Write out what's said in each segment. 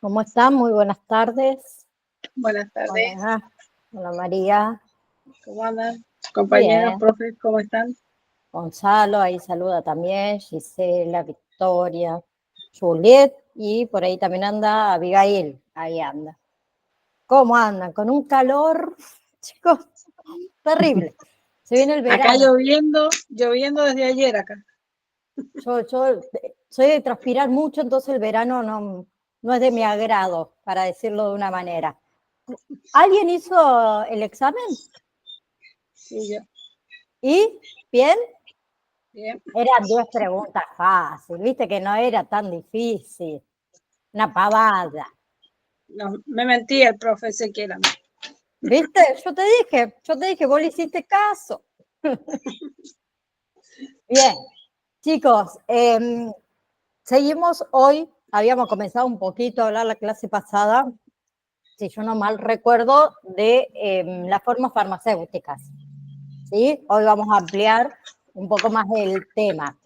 ¿Cómo están? Muy buenas tardes. Buenas tardes. Hola, hola María. ¿Cómo andan? Compañeros, Bien. profes, ¿cómo están? Gonzalo, ahí saluda también. Gisela, Victoria, Juliet y por ahí también anda Abigail. Ahí anda. ¿Cómo andan? Con un calor, chicos, terrible. Se viene el Acá verano. lloviendo desde ayer acá. Yo soy de transpirar mucho, entonces el verano no es de mi agrado, para decirlo de una manera. ¿Alguien hizo el examen? Y yo, ¿Y? ¿Bien? bien. Eran 10 preguntas fáciles, viste que no era tan difícil. Una pavada. No, me mentía el profe Ezequiel. ¿Viste? Yo te dije, vos le hiciste caso. Bien, chicos, seguimos hoy. Habíamos comenzado un poquito a hablar la clase pasada, si yo no mal recuerdo, de las formas farmacéuticas. ¿Sí? Hoy vamos a ampliar un poco más el tema.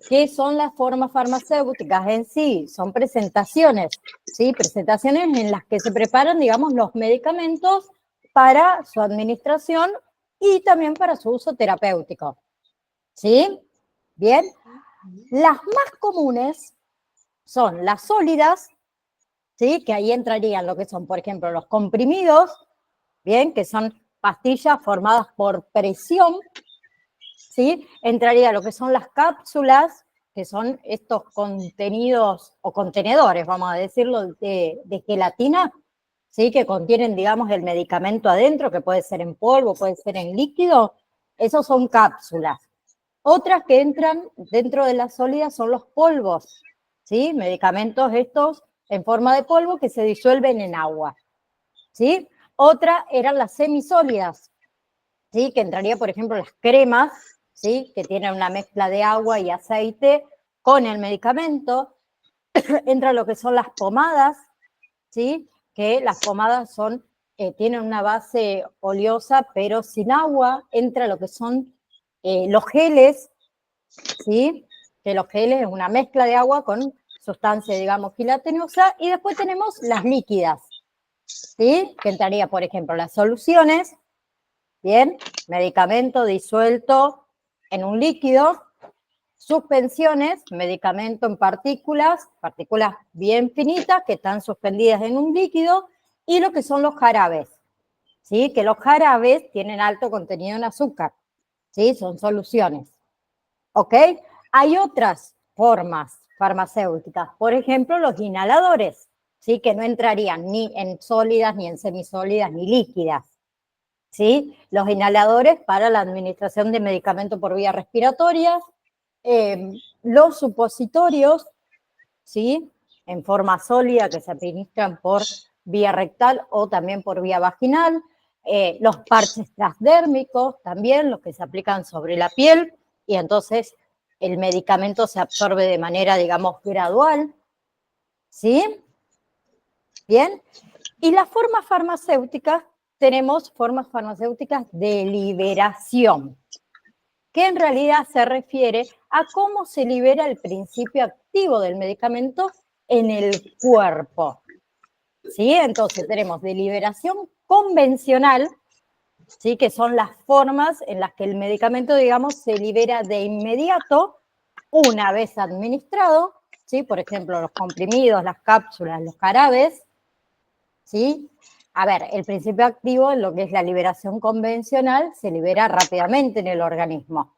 ¿Qué son las formas farmacéuticas en sí? Son presentaciones, ¿sí? Presentaciones en las que se preparan, digamos, los medicamentos para su administración y también para su uso terapéutico, ¿sí? Bien. Las más comunes son las sólidas, ¿sí? Que ahí entrarían lo que son, por ejemplo, los comprimidos, ¿bien? Que son pastillas formadas por presión, ¿sí? Entraría lo que son las cápsulas, que son estos contenidos o contenedores, vamos a decirlo, de gelatina, ¿sí? Que contienen, digamos, el medicamento adentro, que puede ser en polvo, puede ser en líquido. Esos son cápsulas. Otras que entran dentro de las sólidas son los polvos, ¿sí? Medicamentos estos en forma de polvo que se disuelven en agua, ¿sí? Otra eran las semisólidas, ¿sí? Que entraría, por ejemplo, las cremas, ¿sí? Que tienen una mezcla de agua y aceite con el medicamento. Entra lo que son las pomadas, ¿sí? Que las pomadas son, tienen una base oleosa, pero sin agua. Entra lo que son los geles, ¿sí? Que los geles es una mezcla de agua con sustancia, digamos, gelatinosa. Y después tenemos las líquidas, ¿sí? Que entraría, por ejemplo, las soluciones, ¿bien? Medicamento disuelto en un líquido, suspensiones, medicamento en partículas, partículas bien finitas que están suspendidas en un líquido, y lo que son los jarabes, ¿sí? Que los jarabes tienen alto contenido en azúcar, ¿sí? Son soluciones, ¿ok? Hay otras formas farmacéuticas, por ejemplo, los inhaladores, ¿sí? Que no entrarían ni en sólidas, ni en semisólidas, ni líquidas. ¿Sí? Los inhaladores para la administración de medicamentos por vía respiratoria, los supositorios, ¿sí? En forma sólida que se administran por vía rectal o también por vía vaginal, los parches transdérmicos también, los que se aplican sobre la piel y entonces el medicamento se absorbe de manera, digamos, gradual, ¿sí? Bien. Y las formas farmacéuticas, tenemos formas farmacéuticas de liberación, que en realidad se refiere a cómo se libera el principio activo del medicamento en el cuerpo. ¿Sí? Entonces tenemos de liberación convencional, ¿sí? Que son las formas en las que el medicamento, digamos, se libera de inmediato una vez administrado, ¿sí? Por ejemplo, los comprimidos, las cápsulas, los jarabes, ¿sí? A ver, el principio activo en lo que es la liberación convencional se libera rápidamente en el organismo,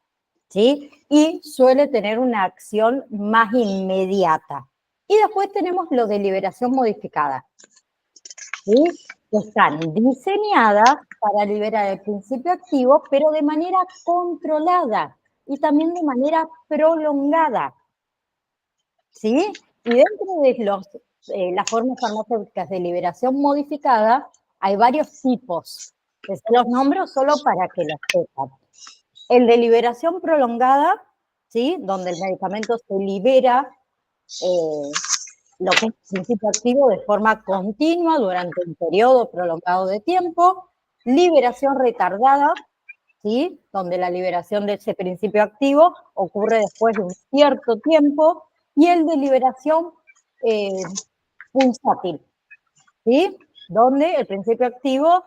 ¿sí? Y suele tener una acción más inmediata. Y después tenemos lo de liberación modificada, ¿sí? Que están diseñadas para liberar el principio activo, pero de manera controlada y también de manera prolongada, ¿sí? Y dentro de las formas farmacéuticas de liberación modificada hay varios tipos, que se los nombro solo para que los sepan. El de liberación prolongada, ¿sí? Donde el medicamento se libera, lo que es principio activo, de forma continua durante un periodo prolongado de tiempo. Liberación retardada, ¿sí? Donde la liberación de ese principio activo ocurre después de un cierto tiempo. Y el de liberación pulsátil, ¿sí? Donde el principio activo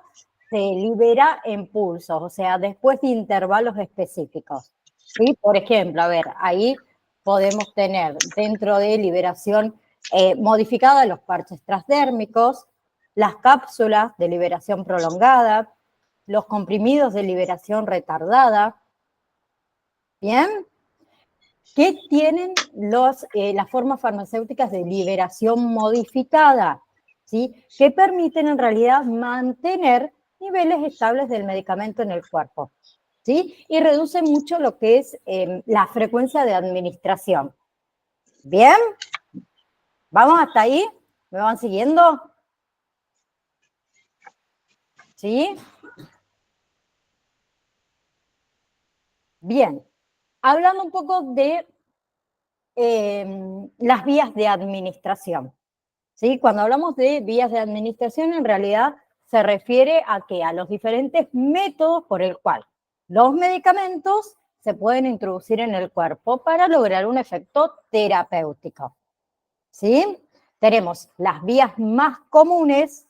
se libera en pulsos, o sea, después de intervalos específicos, ¿sí? Por ejemplo, a ver, ahí podemos tener dentro de liberación modificada los parches transdérmicos, las cápsulas de liberación prolongada, los comprimidos de liberación retardada. ¿Bien? ¿Qué tienen las formas farmacéuticas de liberación modificada? ¿Sí? Que permiten en realidad mantener niveles estables del medicamento en el cuerpo, ¿sí? Y reducen mucho lo que es la frecuencia de administración. ¿Bien? ¿Vamos hasta ahí? ¿Me van siguiendo? ¿Sí? Bien. Hablando un poco de las vías de administración. ¿Sí? Cuando hablamos de vías de administración, en realidad se refiere a que a los diferentes métodos por el cual los medicamentos se pueden introducir en el cuerpo para lograr un efecto terapéutico. ¿Sí? Tenemos las vías más comunes,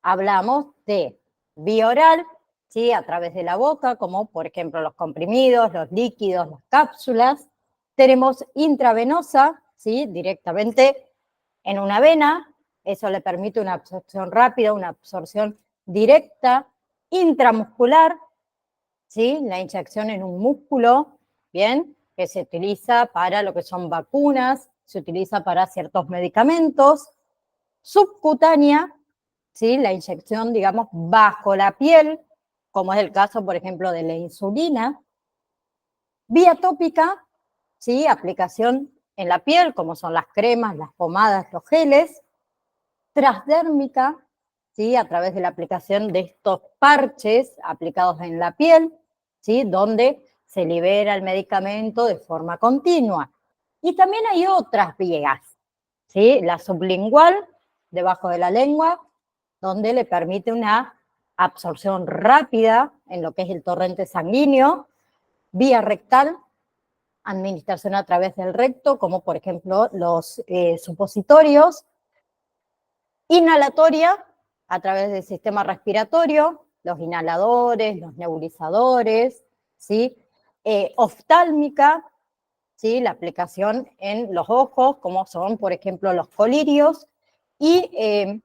hablamos de vía oral, ¿sí? A través de la boca, como por ejemplo los comprimidos, los líquidos, las cápsulas. Tenemos intravenosa, ¿sí? Directamente en una vena, eso le permite una absorción rápida, una absorción directa, intramuscular, ¿sí? La inyección en un músculo, ¿bien? Que se utiliza para lo que son vacunas, se utiliza para ciertos medicamentos, subcutánea, ¿sí? La inyección, digamos, bajo la piel, como es el caso, por ejemplo, de la insulina, vía tópica, ¿sí? Aplicación en la piel, como son las cremas, las pomadas, los geles, transdérmica, ¿sí? A través de la aplicación de estos parches aplicados en la piel, ¿sí? Donde se libera el medicamento de forma continua. Y también hay otras vías, ¿sí? La sublingual, debajo de la lengua, donde le permite una absorción rápida en lo que es el torrente sanguíneo, vía rectal, administración a través del recto, como por ejemplo los supositorios, inhalatoria a través del sistema respiratorio, los inhaladores, los nebulizadores, ¿sí? Oftálmica, ¿sí? La aplicación en los ojos, como son, por ejemplo, los colirios, y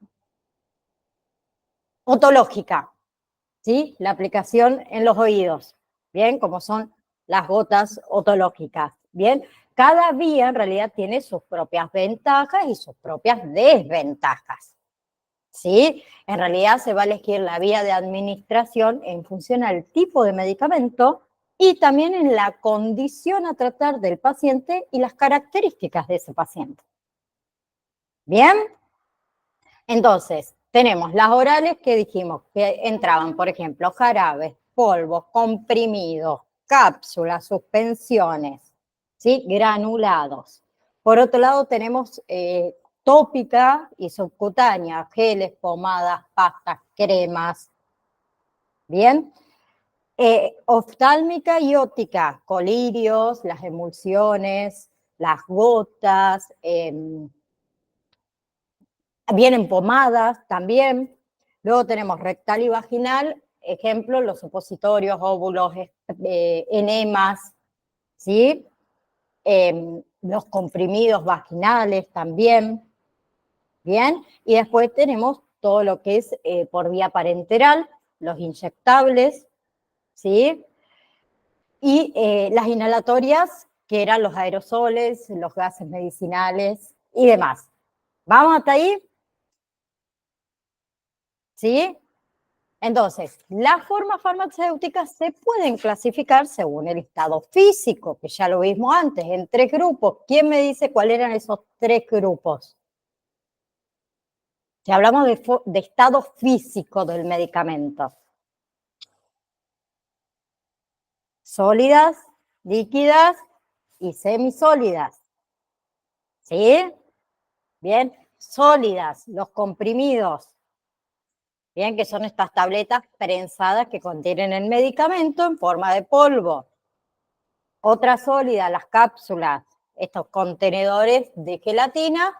otológica, ¿sí? La aplicación en los oídos, ¿bien? Como son las gotas otológicas, ¿bien? Cada vía en realidad tiene sus propias ventajas y sus propias desventajas, ¿sí? En realidad se va a elegir la vía de administración en función al tipo de medicamento y también en la condición a tratar del paciente y las características de ese paciente. ¿Bien? Entonces, tenemos las orales que dijimos que entraban, por ejemplo, jarabes, polvos, comprimidos, cápsulas, suspensiones, ¿sí? Granulados. Por otro lado, tenemos tópica y subcutánea, geles, pomadas, pastas, cremas. Bien. Oftálmica y óptica, colirios, las emulsiones, las gotas, vienen pomadas también. Luego tenemos rectal y vaginal, ejemplo, los supositorios, óvulos, enemas, ¿sí? Los comprimidos vaginales también, ¿bien? Y después tenemos todo lo que es por vía parenteral, los inyectables, ¿sí? Y las inhalatorias, que eran los aerosoles, los gases medicinales y demás. ¿Vamos hasta ahí? ¿Sí? Entonces, las formas farmacéuticas se pueden clasificar según el estado físico, que ya lo vimos antes, en 3 grupos. ¿Quién me dice cuáles eran esos 3 grupos? Si hablamos de estado físico del medicamento. Sólidas, líquidas y semisólidas. ¿Sí? Bien, sólidas, los comprimidos. Bien, que son estas tabletas prensadas que contienen el medicamento en forma de polvo. Otra sólida, las cápsulas, estos contenedores de gelatina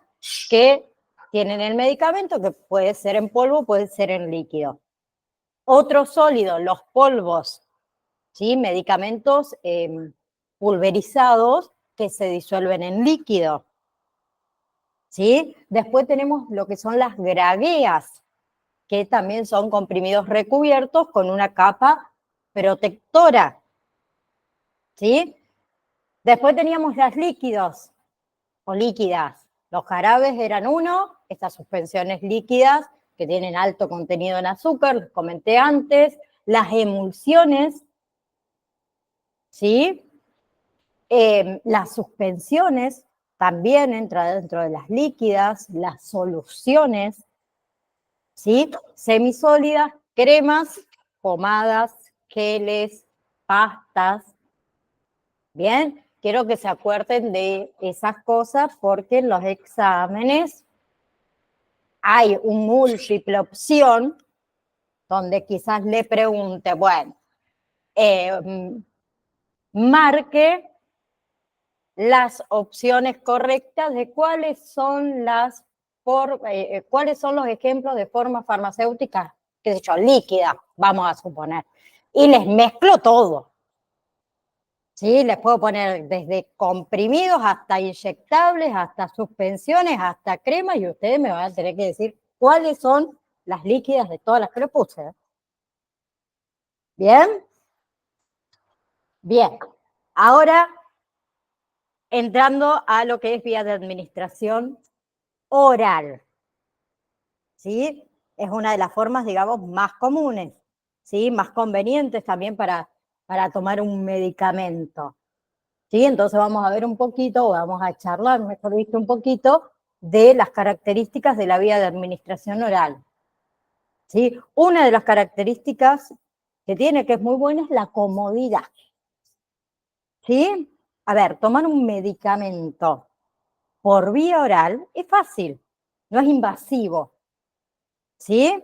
que tienen el medicamento, que puede ser en polvo, puede ser en líquido. Otro sólido, los polvos, ¿sí? Medicamentos pulverizados que se disuelven en líquido, ¿sí? Después tenemos lo que son las gragueas, que también son comprimidos recubiertos con una capa protectora, ¿sí? Después teníamos las líquidos o líquidas. Los jarabes eran uno, estas suspensiones líquidas que tienen alto contenido en azúcar, les comenté antes, las emulsiones, ¿sí? Las suspensiones también entran dentro de las líquidas, las soluciones, ¿sí? Semisólidas, cremas, pomadas, geles, pastas. Bien, quiero que se acuerden de esas cosas porque en los exámenes hay un múltiple opción donde quizás le pregunte, bueno, marque las opciones correctas de cuáles son los ejemplos de formas farmacéuticas, qué sé yo, líquida, vamos a suponer. Y les mezclo todo. ¿Sí? Les puedo poner desde comprimidos hasta inyectables, hasta suspensiones, hasta cremas, y ustedes me van a tener que decir cuáles son las líquidas de todas las que le puse. ¿Bien? Bien. Ahora, entrando a lo que es vía de administración oral. ¿Sí? Es una de las formas, digamos, más comunes, ¿sí? Más convenientes también para tomar un medicamento. ¿Sí? Entonces vamos a ver un poquito, o vamos a charlar, mejor dicho, un poquito de las características de la vía de administración oral. ¿Sí? Una de las características que tiene, que es muy buena, es la comodidad. ¿Sí? A ver, tomar un medicamento por vía oral es fácil, no es invasivo. ¿Sí?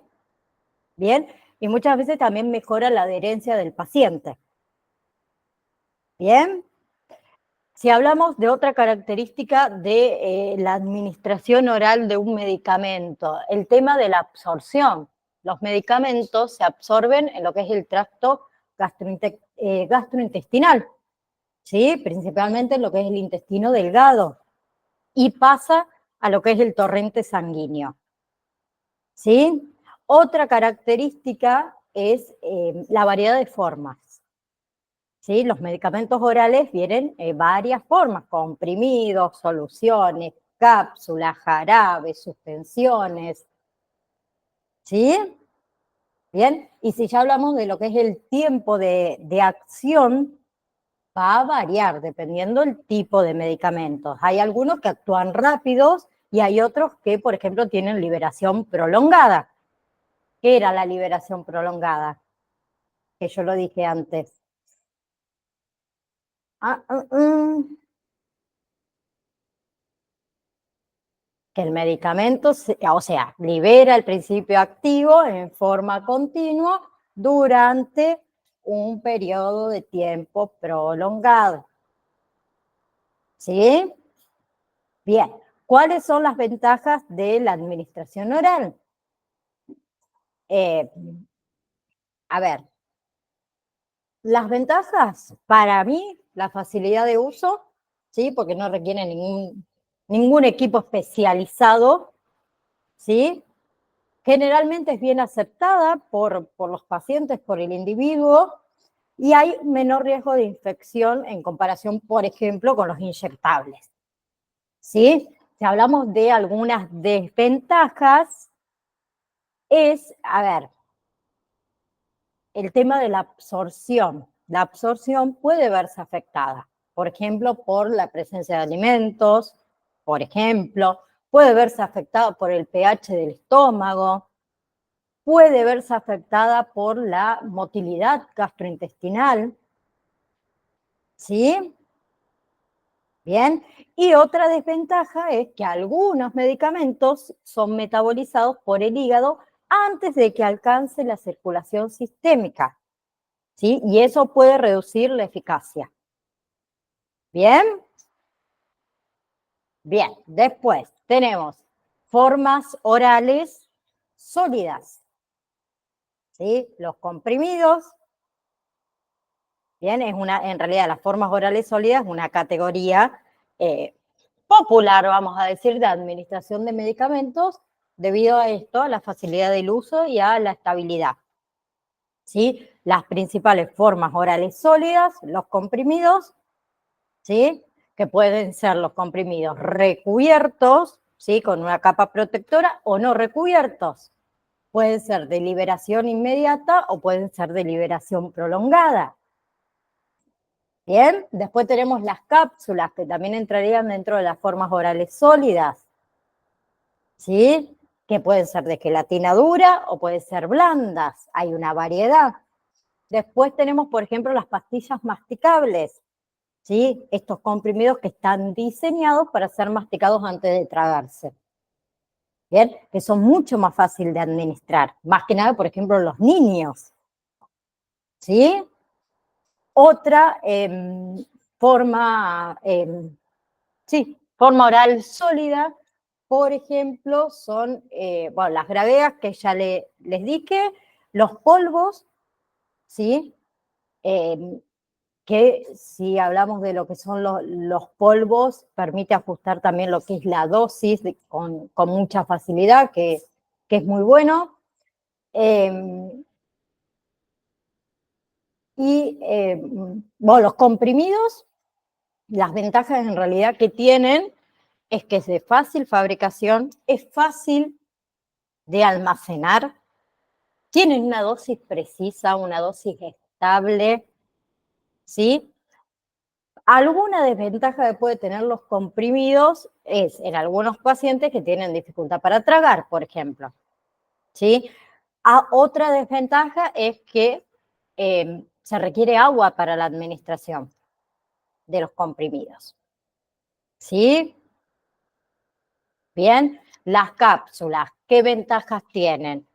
Bien, y muchas veces también mejora la adherencia del paciente. Bien. Si hablamos de otra característica de la administración oral de un medicamento, el tema de la absorción. Los medicamentos se absorben en lo que es el tracto gastrointestinal, ¿sí? Principalmente en lo que es el intestino delgado, y pasa a lo que es el torrente sanguíneo, ¿sí? Otra característica es la variedad de formas. ¿Sí? Los medicamentos orales vienen en varias formas, comprimidos, soluciones, cápsulas, jarabes, suspensiones. ¿Sí? Bien, y si ya hablamos de lo que es el tiempo de acción, va a variar dependiendo del tipo de medicamentos. Hay algunos que actúan rápidos y hay otros que, por ejemplo, tienen liberación prolongada. ¿Qué era la liberación prolongada? Que yo lo dije antes. Que el medicamento, o sea, libera el principio activo en forma continua durante un periodo de tiempo prolongado. ¿Sí? Bien, ¿cuáles son las ventajas de la administración oral? A ver, las ventajas, para mí, la facilidad de uso, ¿sí? Porque no requiere ningún equipo especializado, ¿sí? Generalmente es bien aceptada por los pacientes, por el individuo, y hay menor riesgo de infección en comparación, por ejemplo, con los inyectables. ¿Sí? Si hablamos de algunas desventajas, es, a ver, el tema de la absorción. La absorción puede verse afectada, por ejemplo, por la presencia de alimentos, por ejemplo, puede verse afectada por el pH del estómago, puede verse afectada por la motilidad gastrointestinal, ¿sí? Bien, y otra desventaja es que algunos medicamentos son metabolizados por el hígado antes de que alcance la circulación sistémica, ¿sí? Y eso puede reducir la eficacia. ¿Bien? Bien, después tenemos formas orales sólidas. ¿Sí? Los comprimidos, bien, en realidad las formas orales sólidas es una categoría popular, vamos a decir, de administración de medicamentos, debido a esto, a la facilidad del uso y a la estabilidad. ¿Sí? Las principales formas orales sólidas, los comprimidos, ¿sí? Que pueden ser los comprimidos recubiertos, ¿sí? Con una capa protectora, o no recubiertos. Pueden ser de liberación inmediata o pueden ser de liberación prolongada. Bien, después tenemos las cápsulas, que también entrarían dentro de las formas orales sólidas, ¿sí? Que pueden ser de gelatina dura o pueden ser blandas, hay una variedad. Después tenemos, por ejemplo, las pastillas masticables, ¿sí? Estos comprimidos que están diseñados para ser masticados antes de tragarse. Bien, que son mucho más fáciles de administrar, más que nada, por ejemplo, los niños, ¿sí? Otra forma, forma oral sólida, por ejemplo, son bueno, las graveas que ya les dije, los polvos, ¿sí? Que si hablamos de lo que son los polvos, permite ajustar también lo que es la dosis con mucha facilidad, que es muy bueno. Bueno, los comprimidos, las ventajas en realidad que tienen es que es de fácil fabricación, es fácil de almacenar, tienen una dosis precisa, una dosis estable, ¿sí? Alguna desventaja que puede tener los comprimidos es en algunos pacientes que tienen dificultad para tragar, por ejemplo, ¿sí? Otra desventaja es que se requiere agua para la administración de los comprimidos, ¿sí? Bien, las cápsulas, ¿qué ventajas tienen?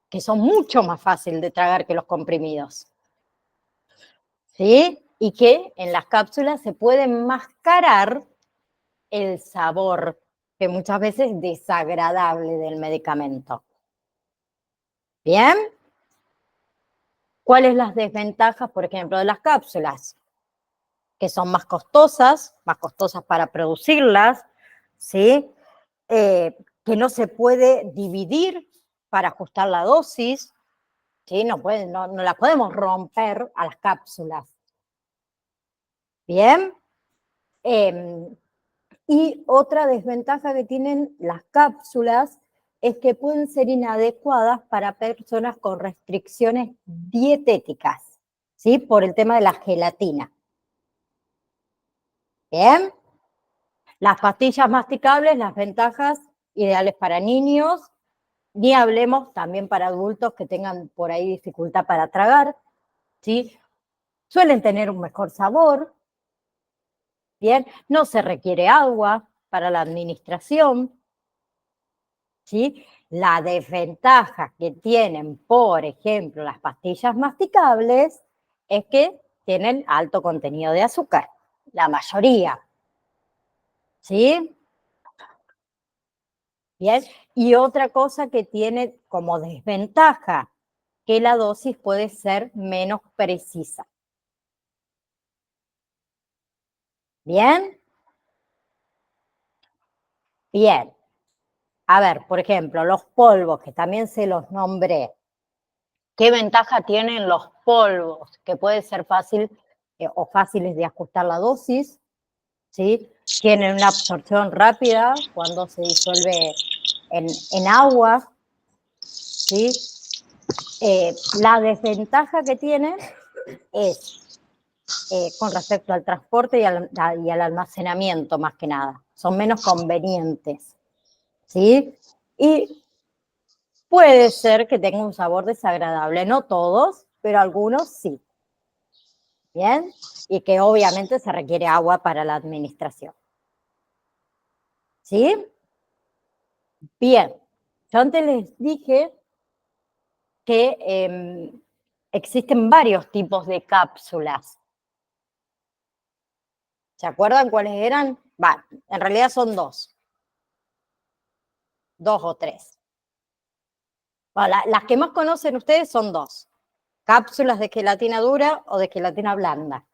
Que son mucho más fáciles de tragar que los comprimidos, ¿sí? Y que en las cápsulas se puede enmascarar el sabor, que muchas veces es desagradable del medicamento. ¿Bien? ¿Cuáles las desventajas, por ejemplo, de las cápsulas? Que son más costosas para producirlas, ¿sí? Que no se puede dividir para ajustar la dosis, ¿sí? No las podemos romper a las cápsulas. ¿Bien? Y otra desventaja que tienen las cápsulas es que pueden ser inadecuadas para personas con restricciones dietéticas, ¿sí? Por el tema de la gelatina. ¿Bien? Las pastillas masticables, las ventajas ideales para niños, ni hablemos también para adultos que tengan por ahí dificultad para tragar, ¿sí? Suelen tener un mejor sabor, ¿bien? No se requiere agua para la administración, ¿sí? La desventaja que tienen, por ejemplo, las pastillas masticables es que tienen alto contenido de azúcar, la mayoría, ¿sí? Bien, y otra cosa que tiene como desventaja, que la dosis puede ser menos precisa. ¿Bien? Bien. A ver, por ejemplo, los polvos, que también se los nombré. ¿Qué ventaja tienen los polvos? Que puede ser fácil o fáciles de ajustar la dosis, ¿sí? Tienen una absorción rápida cuando se disuelve en agua, ¿sí? La desventaja que tienen es con respecto al transporte y al almacenamiento, más que nada. Son menos convenientes, ¿sí? Y puede ser que tenga un sabor desagradable, no todos, pero algunos sí. ¿Bien? Y que obviamente se requiere agua para la administración. ¿Sí? Bien. Yo antes les dije que existen varios tipos de cápsulas. ¿Se acuerdan cuáles eran? En realidad son dos. 2 o 3. Bueno, las que más conocen ustedes son 2. Cápsulas de gelatina dura o de gelatina blanda.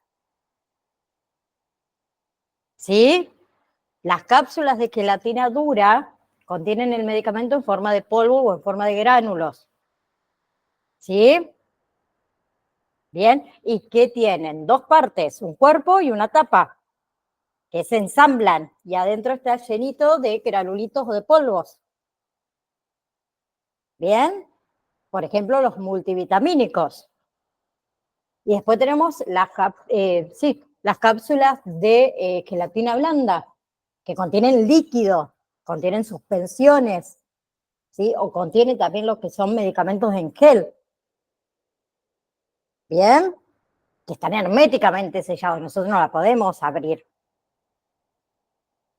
¿Sí? Las cápsulas de gelatina dura contienen el medicamento en forma de polvo o en forma de gránulos. ¿Sí? Bien, ¿y qué tienen? 2 partes, un cuerpo y una tapa, que se ensamblan y adentro está llenito de granulitos o de polvos. Bien, por ejemplo, los multivitamínicos. Y después tenemos las cápsulas de gelatina blanda, que contienen líquido, contienen suspensiones, ¿sí? O contienen también lo que son medicamentos en gel. Bien, que están herméticamente sellados, nosotros no la podemos abrir.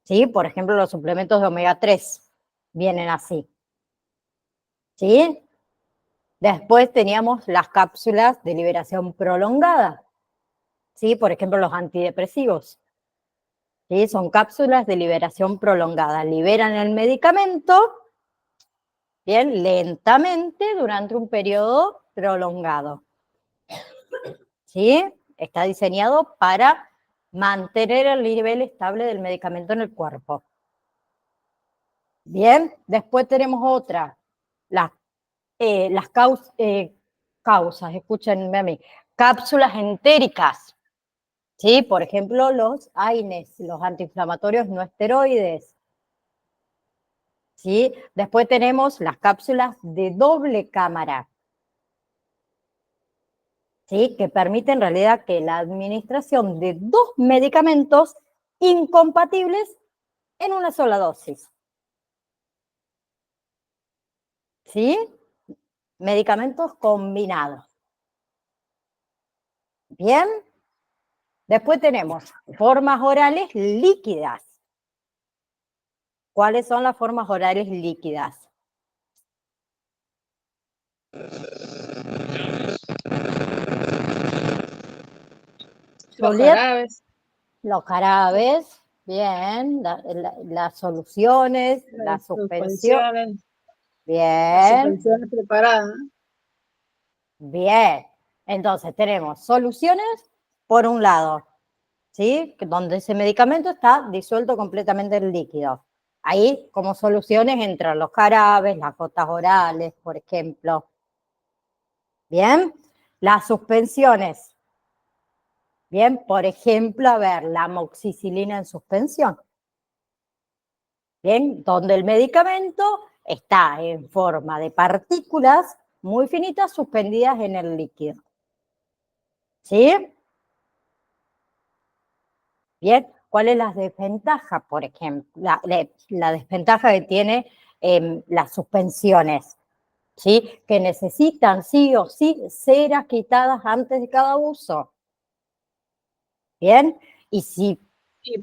¿Sí? Por ejemplo, los suplementos de omega 3 vienen así. ¿Sí? Después teníamos las cápsulas de liberación prolongada. ¿Sí? Por ejemplo, los antidepresivos. ¿Sí? Son cápsulas de liberación prolongada. Liberan el medicamento, bien, lentamente durante un periodo prolongado. ¿Sí? Está diseñado para mantener el nivel estable del medicamento en el cuerpo. Bien, después tenemos otra, las causas, escúchenme a mí, cápsulas entéricas, ¿sí? Por ejemplo, los AINES, los antiinflamatorios no esteroides, ¿sí? Después tenemos las cápsulas de doble cámara, ¿sí? Que permiten en realidad que la administración de 2 medicamentos incompatibles en una sola dosis. ¿Sí? Medicamentos combinados. Bien. Después tenemos formas orales líquidas. ¿Cuáles son las formas orales líquidas? Los Juliet, jarabes, los jarabes, bien, las soluciones, la las suspensión, suspensiones, las bien, suspensiones preparadas, ¿no? bien. Entonces tenemos soluciones por un lado, ¿sí? Donde ese medicamento está disuelto completamente en líquido. Ahí como soluciones entran los jarabes, las gotas orales, por ejemplo. Bien, las suspensiones. Bien, por ejemplo, a ver, la amoxicilina en suspensión. Bien, donde el medicamento está en forma de partículas muy finitas suspendidas en el líquido. ¿Sí? Bien, ¿cuál es la desventaja, por ejemplo? La desventaja que tiene las suspensiones, ¿sí? Que necesitan sí o sí ceras quitadas antes de cada uso. Bien, y si Y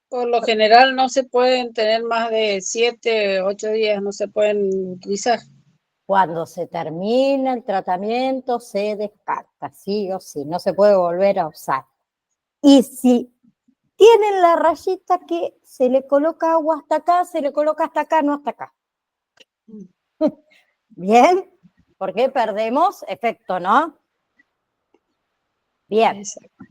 por lo general no se pueden tener más de 7, 8 días, no se pueden utilizar. cuando se termina el tratamiento se descarta, sí o sí, no se puede volver a usar. Y si tienen la rayita que se le coloca agua hasta acá, se le coloca hasta acá, no hasta acá. Bien, porque perdemos efecto, ¿no? Bien. Exacto.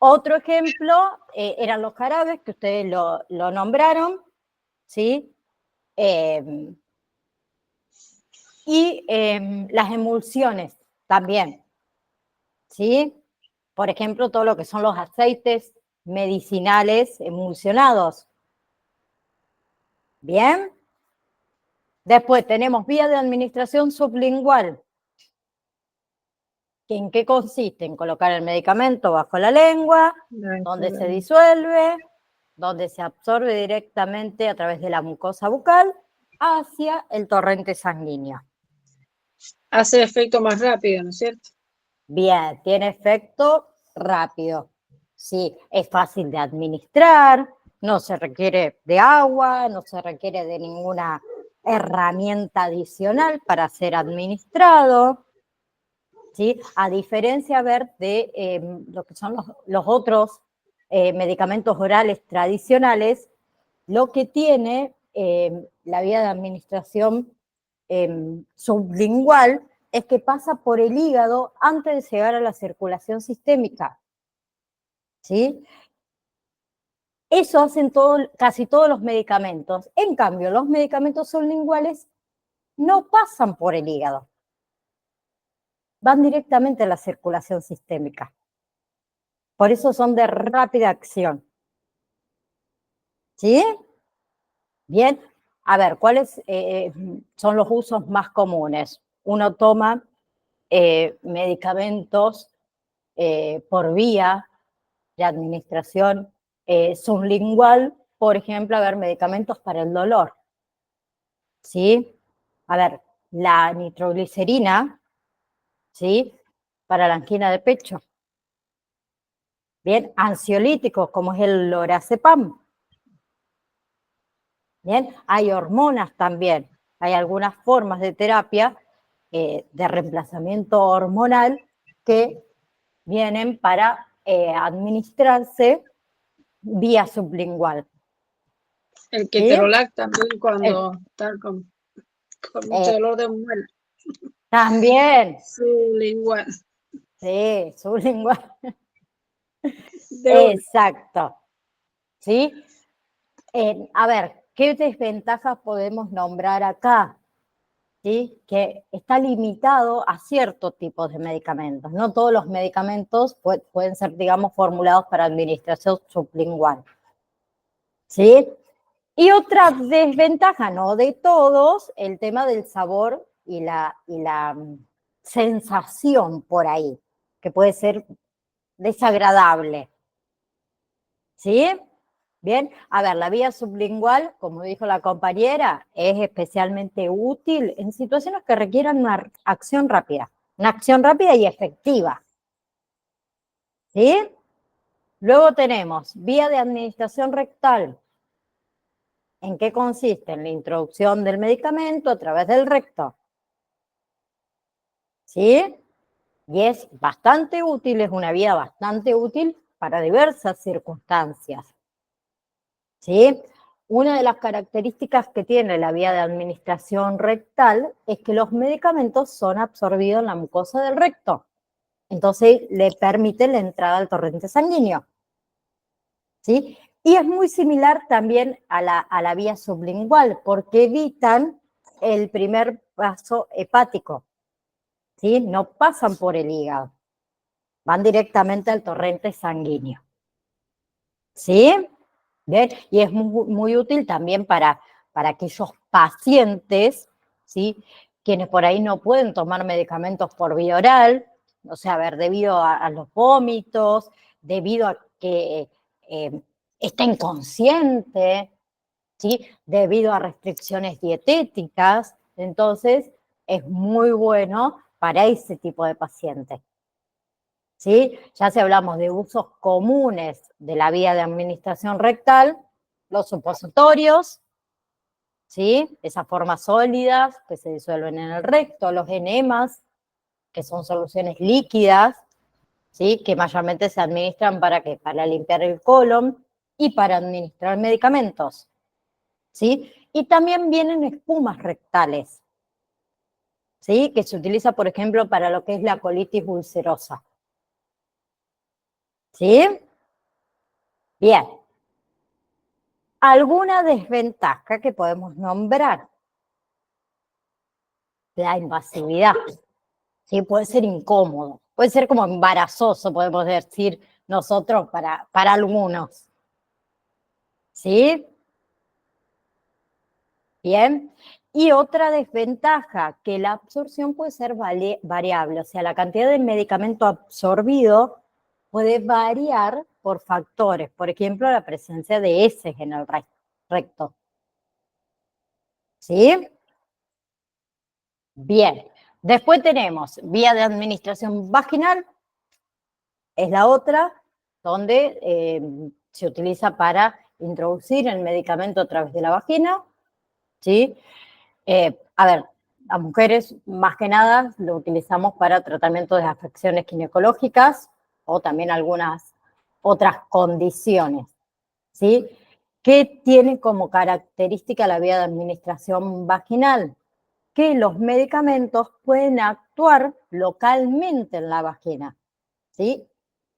Otro ejemplo eran los jarabes, que ustedes lo nombraron, ¿sí? Y las emulsiones también, ¿sí? Por ejemplo, todo lo que son los aceites medicinales emulsionados. Bien. Después tenemos vía de administración sublingual. ¿En qué consiste? En colocar el medicamento bajo la lengua, donde se disuelve, donde se absorbe directamente a través de la mucosa bucal hacia el torrente sanguíneo. Hace efecto más rápido, ¿no es cierto? Bien, tiene efecto rápido. Sí, es fácil de administrar, no se requiere de agua, no se requiere de ninguna herramienta adicional para ser administrado. ¿Sí? A diferencia, de lo que son los otros medicamentos orales tradicionales, lo que tiene la vía de administración sublingual es que pasa por el hígado antes de llegar a la circulación sistémica. ¿Sí? Eso hacen casi todos los medicamentos. En cambio, los medicamentos sublinguales no pasan por el hígado. Van directamente a la circulación sistémica. Por eso son de rápida acción. ¿Sí? Bien. A ver, ¿cuáles son los usos más comunes? Uno toma medicamentos por vía de administración sublingual, por ejemplo, a ver, medicamentos para el dolor. ¿Sí? A ver, la nitroglicerina, ¿sí? Para la angina de pecho. Bien, ansiolíticos como es el lorazepam. Bien, hay hormonas también. Hay algunas formas de terapia de reemplazamiento hormonal que vienen para administrarse vía sublingual. El ketorolac también cuando está con mucho dolor de muela. También. Sublingual. Sí, sublingual. Exacto. ¿Sí? A ver, ¿qué desventajas podemos nombrar acá? ¿Sí? Que está limitado a ciertos tipos de medicamentos. No todos los medicamentos pueden ser, digamos, formulados para administración sublingual. ¿Sí? Y otra desventaja, no de todos, el tema del sabor y la sensación por ahí, que puede ser desagradable. ¿Sí? Bien, a ver, la vía sublingual, como dijo la compañera, es especialmente útil en situaciones que requieran una acción rápida y efectiva. ¿Sí? Luego tenemos vía de administración rectal. ¿En qué consiste? En la introducción del medicamento a través del recto. ¿Sí? Y es bastante útil, es una vía bastante útil para diversas circunstancias. ¿Sí? Una de las características que tiene la vía de administración rectal es que los medicamentos son absorbidos en la mucosa del recto. Entonces, le permite la entrada al torrente sanguíneo. ¿Sí? Y es muy similar también a la vía sublingual, porque evitan el primer paso hepático. ¿Sí? No pasan por el hígado, van directamente al torrente sanguíneo. ¿Sí? ¿Bien? Y es muy útil también para aquellos pacientes, ¿sí? Quienes por ahí no pueden tomar medicamentos por vía oral, o sea, a ver, debido a los vómitos, debido a que está inconsciente, ¿sí? Debido a restricciones dietéticas. Entonces, es muy bueno para ese tipo de pacientes. ¿Sí? Ya si hablamos de usos comunes de la vía de administración rectal, los supositorios, ¿sí? Esas formas sólidas que se disuelven en el recto, los enemas, que son soluciones líquidas, ¿sí? Que mayormente se administran ¿para qué? Para limpiar el colon y para administrar medicamentos, ¿sí? Y también vienen espumas rectales, ¿sí? Que se utiliza, por ejemplo, para lo que es la colitis ulcerosa. ¿Sí? Bien. ¿Alguna desventaja que podemos nombrar? La invasividad. ¿Sí? Puede ser incómodo, puede ser como embarazoso, podemos decir nosotros para algunos. ¿Sí? Bien. Y otra desventaja, que la absorción puede ser variable, o sea, la cantidad de medicamento absorbido puede variar por factores, por ejemplo, la presencia de heces en el recto. ¿Sí? Bien. Después tenemos vía de administración vaginal, es la otra, donde se utiliza para introducir el medicamento a través de la vagina. ¿Sí? A ver, las mujeres más que nada lo utilizamos para tratamiento de afecciones ginecológicas o también algunas otras condiciones. ¿Sí? ¿Qué tiene como característica la vía de administración vaginal? Que los medicamentos pueden actuar localmente en la vagina, ¿sí?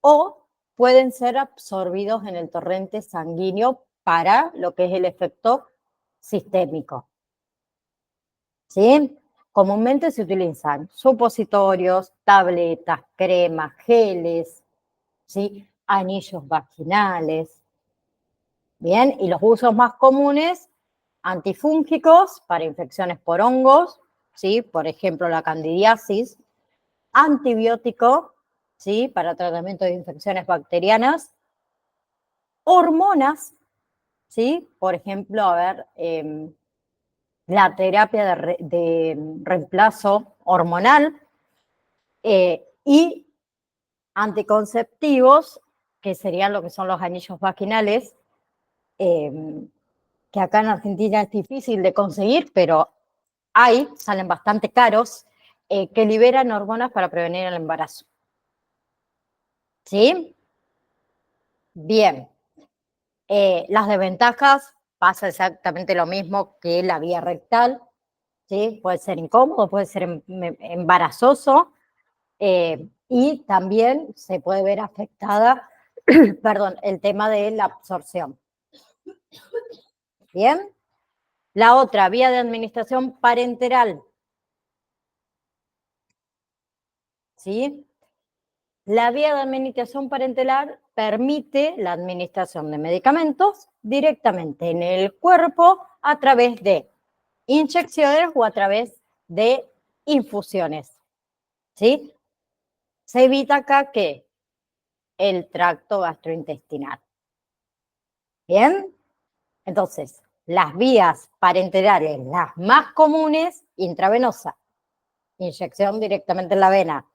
O pueden ser absorbidos en el torrente sanguíneo para lo que es el efecto sistémico, ¿sí? Comúnmente se utilizan supositorios, tabletas, cremas, geles, ¿sí? Anillos vaginales, ¿bien? Y los usos más comunes, antifúngicos para infecciones por hongos, ¿sí? Por ejemplo, la candidiasis, antibiótico, ¿sí? Para tratamiento de infecciones bacterianas, hormonas, ¿sí? Por ejemplo, a ver, la terapia de reemplazo hormonal y anticonceptivos, que serían lo que son los anillos vaginales, que acá en Argentina es difícil de conseguir, pero hay, salen bastante caros, que liberan hormonas para prevenir el embarazo. ¿Sí? Bien. Las desventajas pasa exactamente lo mismo que la vía rectal, ¿sí? Puede ser incómodo, puede ser embarazoso y también se puede ver afectada, perdón, el tema de la absorción. Bien. La otra, vía de administración parenteral. ¿Sí? La vía de administración parenteral permite la administración de medicamentos directamente en el cuerpo a través de inyecciones o a través de infusiones. ¿Sí? Se evita acá que el tracto gastrointestinal. ¿Bien? Entonces, las vías parenterales, las más comunes, intravenosa, inyección directamente en la vena,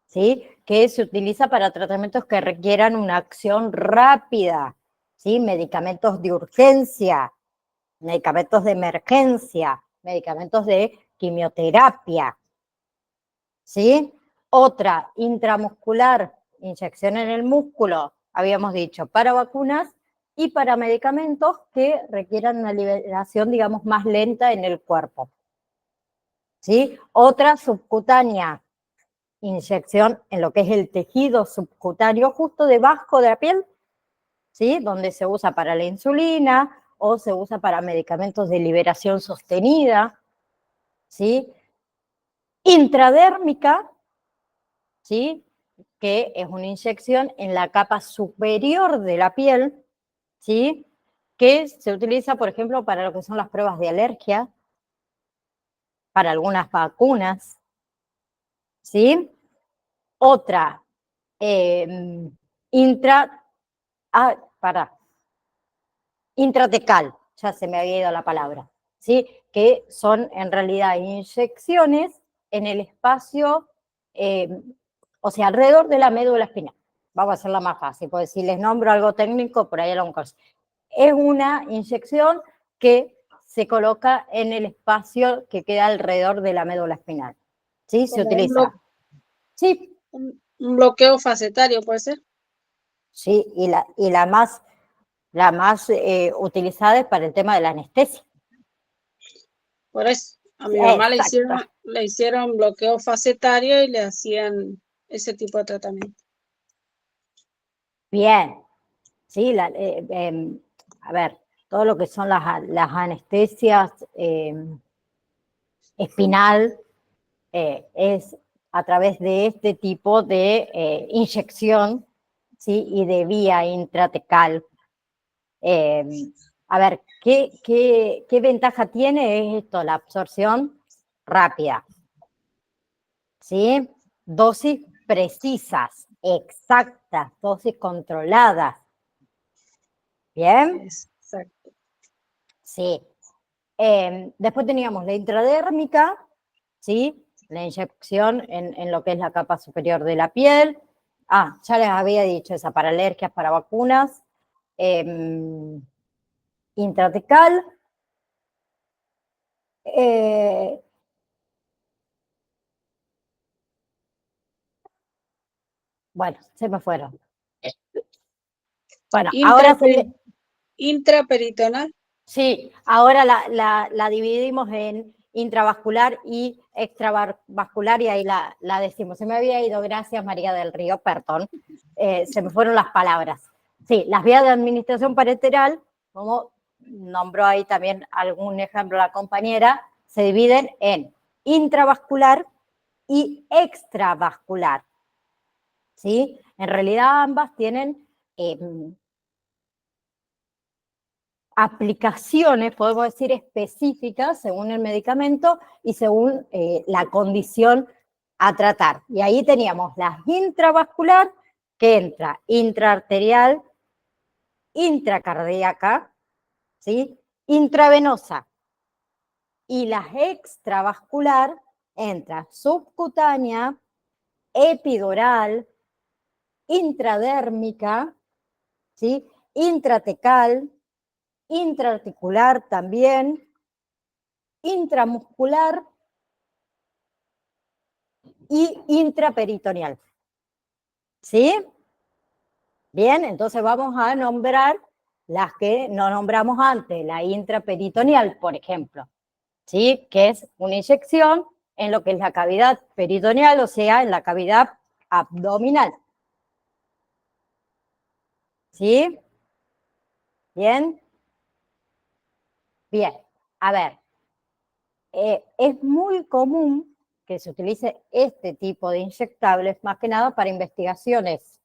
¿sí? Que se utiliza para tratamientos que requieran una acción rápida, ¿sí? Medicamentos de urgencia, medicamentos de emergencia, medicamentos de quimioterapia, ¿sí? Otra, intramuscular, inyección en el músculo, habíamos dicho, para vacunas y para medicamentos que requieran una liberación, digamos, más lenta en el cuerpo, ¿sí? Otra, subcutánea, inyección en lo que es el tejido subcutáneo justo debajo de la piel, ¿sí? Donde se usa para la insulina o se usa para medicamentos de liberación sostenida, ¿sí? Intradérmica, ¿sí? Que es una inyección en la capa superior de la piel, ¿sí? Que se utiliza, por ejemplo, para lo que son las pruebas de alergia, para algunas vacunas, ¿sí? Otra, intra, para, intratecal, ya se me había ido la palabra, ¿sí? Que son en realidad inyecciones en el espacio, o sea, alrededor de la médula espinal. Vamos a hacerla más fácil, porque si les nombro algo técnico, por ahí a lo mejor. Es una inyección que se coloca en el espacio que queda alrededor de la médula espinal. ¿Sí? Se Como utiliza. Sí, un bloqueo facetario, ¿puede ser? sí, y la más utilizada es para el tema de la anestesia. Por eso, a mi mamá Exacto. le hicieron bloqueo facetario y le hacían ese tipo de tratamiento. Bien. Sí, a ver, todo lo que son las anestesias espinal es a través de este tipo de inyección, ¿sí? Y de vía intratecal. Eh, a ver, ¿qué ventaja tiene esto? La absorción rápida, ¿sí? Dosis precisas, exactas, dosis controladas. ¿Bien? Exacto. Sí. Después teníamos la intradérmica, ¿sí? La inyección en lo que es la capa superior de la piel. Ah, ya les había dicho esa para alergias, para vacunas. Intratecal. Eh, bueno, se me fueron. Bueno, ahora Intraperi sí, intraperitoneal. Sí, ahora la dividimos en intravascular y extravascular y ahí la decimos. Se me había ido, gracias María del Río, perdón, se me fueron las palabras. Sí, las vías de administración parenteral, como nombró ahí también algún ejemplo la compañera, se dividen en intravascular y extravascular. ¿Sí? En realidad ambas tienen aplicaciones, podemos decir, específicas según el medicamento y según la condición a tratar. Y ahí teníamos la intravascular, que entra intraarterial, intracardíaca, ¿sí? Intravenosa. Y la extravascular entra subcutánea, epidural, intradérmica, ¿sí? Intratecal, intraarticular también, intramuscular y intraperitoneal. ¿Sí? Bien, entonces vamos a nombrar las que no nombramos antes, la intraperitoneal, por ejemplo, ¿sí? Que es una inyección en lo que es la cavidad peritoneal, o sea, en la cavidad abdominal. ¿Sí? Bien. Bien, a ver, es muy común que se utilice este tipo de inyectables, más que nada para investigaciones,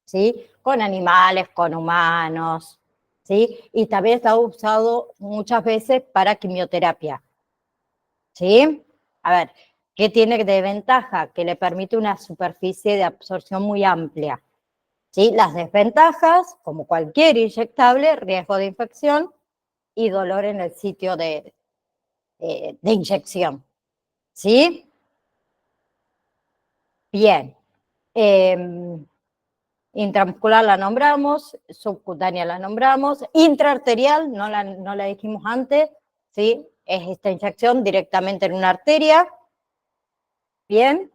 ¿sí? Con animales, con humanos, ¿sí? Y también está usado muchas veces para quimioterapia, ¿sí? A ver, ¿qué tiene de ventaja? Que le permite una superficie de absorción muy amplia, ¿sí? Las desventajas, como cualquier inyectable, riesgo de infección y dolor en el sitio de inyección, ¿sí? Bien. Intramuscular la nombramos, subcutánea la nombramos, intraarterial no la dijimos antes, ¿sí? Es esta inyección directamente en una arteria, bien,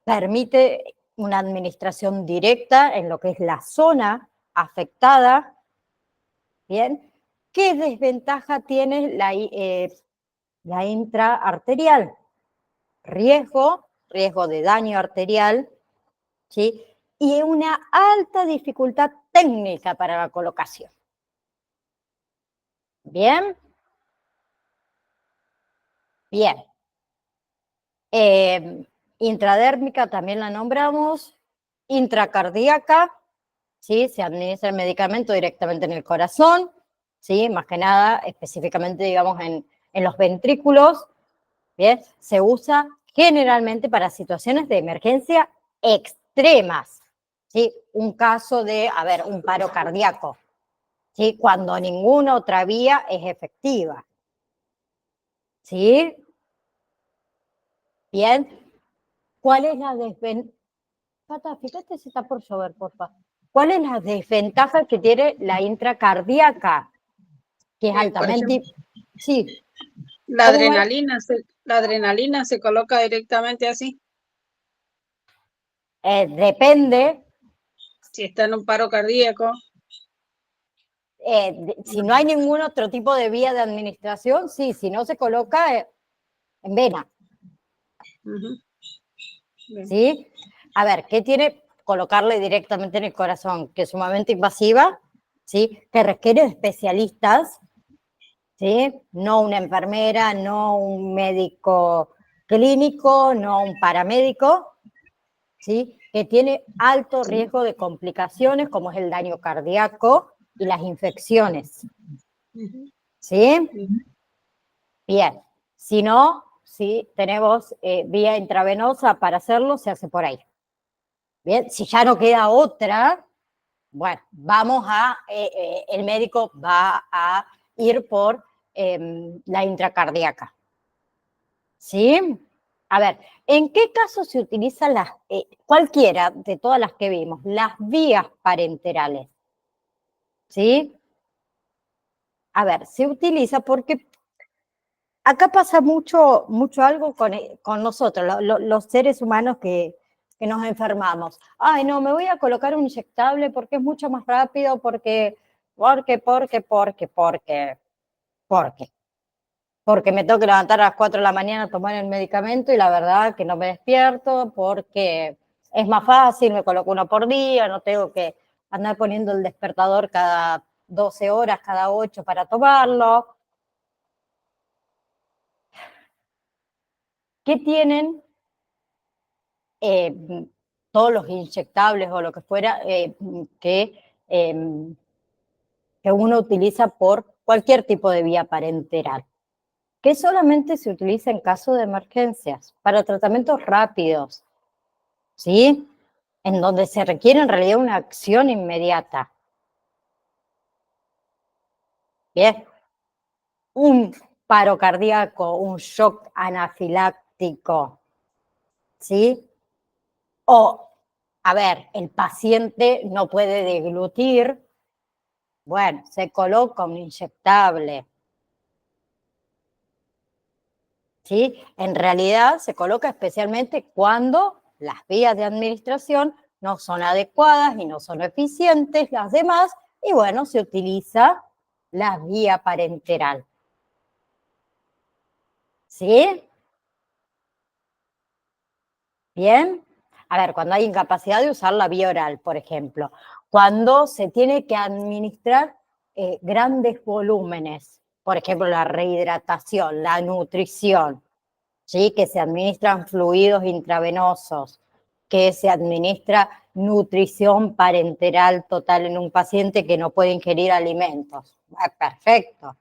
permite una administración directa en lo que es la zona afectada, bien. ¿Qué desventaja tiene la intraarterial? Riesgo de daño arterial, ¿sí? Y una alta dificultad técnica para la colocación. ¿Bien? Bien. Intradérmica también la nombramos, intracardíaca, ¿sí? Se administra el medicamento directamente en el corazón, ¿sí? Más que nada, específicamente, digamos, en los ventrículos, ¿bien? Se usa generalmente para situaciones de emergencia extremas, ¿sí? Un caso de, a ver, un paro cardíaco, ¿sí? Cuando ninguna otra vía es efectiva, ¿sí? Bien. ¿Cuál es la desventaja? Pata, fíjate si está por llover, porfa. ¿Cuál es la desventaja que tiene la intracardíaca? Que es Por altamente... ejemplo, Sí, la ¿cómo es? adrenalina se coloca directamente así. Depende. Si está en un paro cardíaco. Si no hay ningún otro tipo de vía de administración, sí, si no se coloca en vena. ¿Sí? A ver, ¿qué tiene colocarle directamente en el corazón? Que es sumamente invasiva, ¿sí? Que requiere de especialistas, ¿sí? No una enfermera, no un médico clínico, no un paramédico, ¿sí? Que tiene alto riesgo de complicaciones como es el daño cardíaco y las infecciones, ¿sí? Bien, si no, si tenemos vía intravenosa para hacerlo, se hace por ahí. Bien, si ya no queda otra, bueno, el médico va a ir por la intracardíaca. ¿Sí? A ver, ¿en qué caso se utilizan cualquiera de todas las que vimos, las vías parenterales? ¿Sí? A ver, se utiliza porque acá pasa mucho algo con nosotros, los seres humanos que nos enfermamos. Ay, no, me voy a colocar un inyectable porque es mucho más rápido, porque Porque me tengo que levantar a las 4 de la mañana a tomar el medicamento y la verdad que no me despierto, porque es más fácil, me coloco uno por día, no tengo que andar poniendo el despertador cada 12 horas, cada 8 para tomarlo. ¿Qué tienen todos los inyectables o lo que fuera que uno utiliza por cualquier tipo de vía parenteral? Que solamente se utiliza en caso de emergencias, para tratamientos rápidos, ¿sí? En donde se requiere en realidad una acción inmediata. Bien, un paro cardíaco, un shock anafiláctico, ¿sí? O, a ver, el paciente no puede deglutir, bueno, se coloca un inyectable, ¿sí? En realidad se coloca especialmente cuando las vías de administración no son adecuadas y no son eficientes las demás, y bueno, se utiliza la vía parenteral. ¿Sí? ¿Bien? A ver, cuando hay incapacidad de usar la vía oral, por ejemplo, cuando se tiene que administrar grandes volúmenes, por ejemplo, la rehidratación, la nutrición, ¿sí? Que se administran fluidos intravenosos, que se administra nutrición parenteral total en un paciente que no puede ingerir alimentos. Perfecto,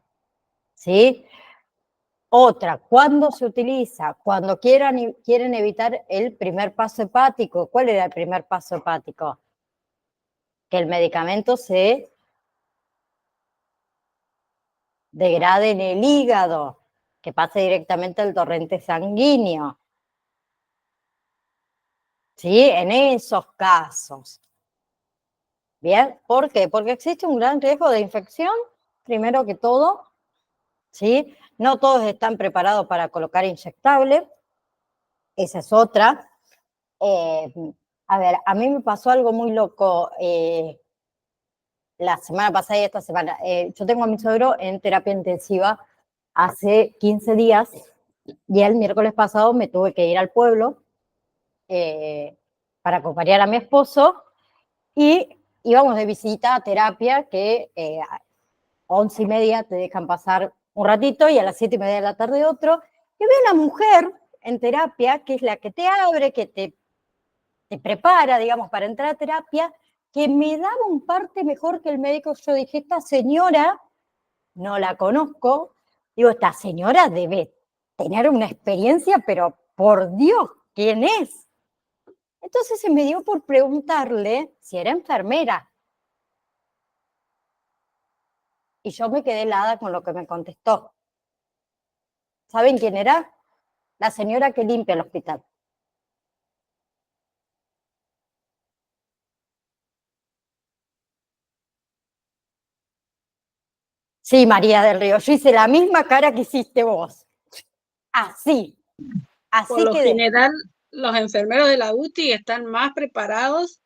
¿sí? Otra, ¿cuándo se utiliza? Cuando quieren evitar el primer paso hepático. ¿Cuál era el primer paso hepático? Que el medicamento se degrade en el hígado, que pase directamente al torrente sanguíneo. ¿Sí? En esos casos. ¿Bien? ¿Por qué? Porque existe un gran riesgo de infección, primero que todo, ¿sí? No todos están preparados para colocar inyectable, esa es otra. A ver, a mí me pasó algo muy loco la semana pasada y esta semana. Yo tengo a mi suegro en terapia intensiva hace 15 días y el miércoles pasado me tuve que ir al pueblo para acompañar a mi esposo y íbamos de visita a terapia que 11:30 te dejan pasar un ratito y a las 7:30 de la tarde otro. Y veo una mujer en terapia que es la que te abre, que te prepara, digamos, para entrar a terapia, que me daba un parte mejor que el médico. Yo dije, esta señora, no la conozco, digo, esta señora debe tener una experiencia, pero por Dios, ¿quién es? Entonces se me dio por preguntarle si era enfermera. Y yo me quedé helada con lo que me contestó. ¿Saben quién era? La señora que limpia el hospital. Sí, María del Río, yo hice la misma cara que hiciste vos. Así, Por así lo quedé. general, los enfermeros de la UTI están más preparados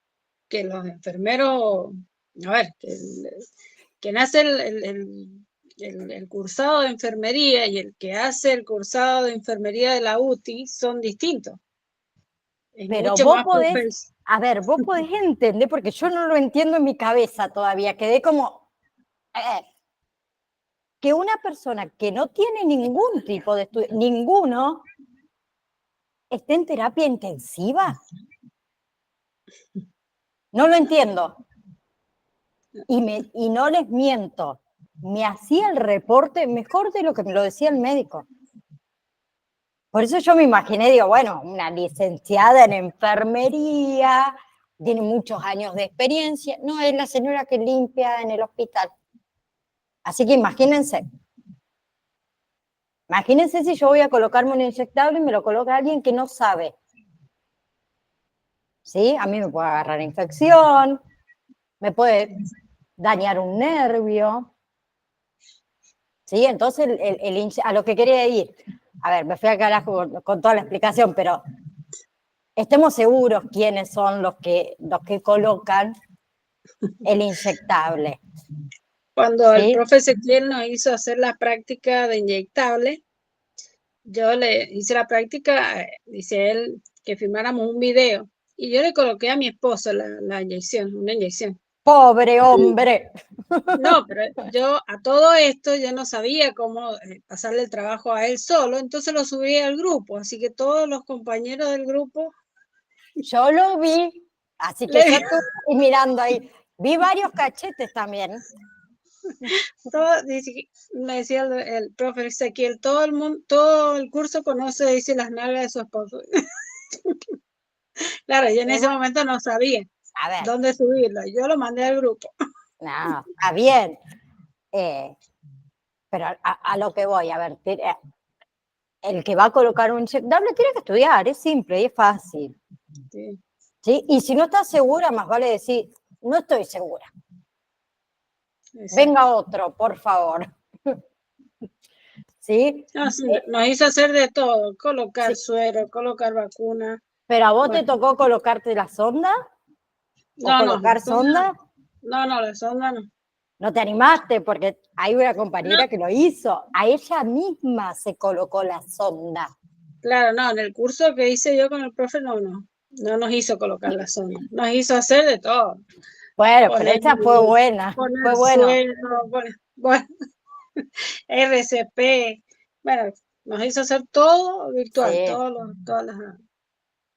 que los enfermeros, a ver, quien hace el cursado de enfermería y el que hace el cursado de enfermería de la UTI son distintos. Es Pero mucho vos más podés, a ver, vos podés entender, porque yo no lo entiendo en mi cabeza todavía, quedé como, que una persona que no tiene ningún tipo de estudio, ninguno, esté en terapia intensiva. No lo entiendo. Y no les miento, me hacía el reporte mejor de lo que me lo decía el médico. Por eso yo me imaginé, digo, bueno, una licenciada en enfermería, tiene muchos años de experiencia. No, es la señora que limpia en el hospital. Así que imagínense si yo voy a colocarme un inyectable y me lo coloca alguien que no sabe. ¿Sí? A mí me puede agarrar infección, me puede dañar un nervio. ¿Sí? Entonces, a lo que quería ir, a ver, me fui al carajo con toda la explicación, pero estemos seguros quiénes son los que colocan el inyectable. Cuando el ¿sí? profe Ezequiel nos hizo hacer la práctica de inyectable, yo le hice la práctica, dice él, que filmáramos un video. Y yo le coloqué a mi esposo la inyección, una inyección. Pobre hombre. No, pero yo a todo esto yo no sabía cómo pasarle el trabajo a él solo, entonces lo subí al grupo, así que todos los compañeros del grupo Yo lo vi, así que yo estuve mirando ahí. Vi varios cachetes también. me decía el profe Ezequiel, todo el mundo, todo el curso conoce, dice, las nalgas de su esposo. Claro, yo en ese momento no sabía A ver, dónde subirlo, yo lo mandé al grupo. no, está bien. Pero a lo que voy, a ver, el que va a colocar un inyectable tiene que estudiar, es simple y es fácil. Sí. ¿Sí? Y si no estás segura, más vale decir, no estoy segura. Exacto. Venga otro, por favor. ¿Sí? No, sí, nos hizo hacer de todo, colocar Sí. suero, colocar vacuna. ¿Pero a vos Bueno, te tocó colocarte la sonda? ¿O no, colocar la sonda, sonda? la sonda no. No te animaste porque hay una No, compañera que lo hizo. A ella misma se colocó la sonda. claro, no, en el curso que hice yo con el profe no nos hizo colocar la sonda, nos hizo hacer de todo. Bueno, pero Poner, esa fue buena, poner fue bueno. suero, bueno, RCP, bueno, nos hizo hacer todo virtual,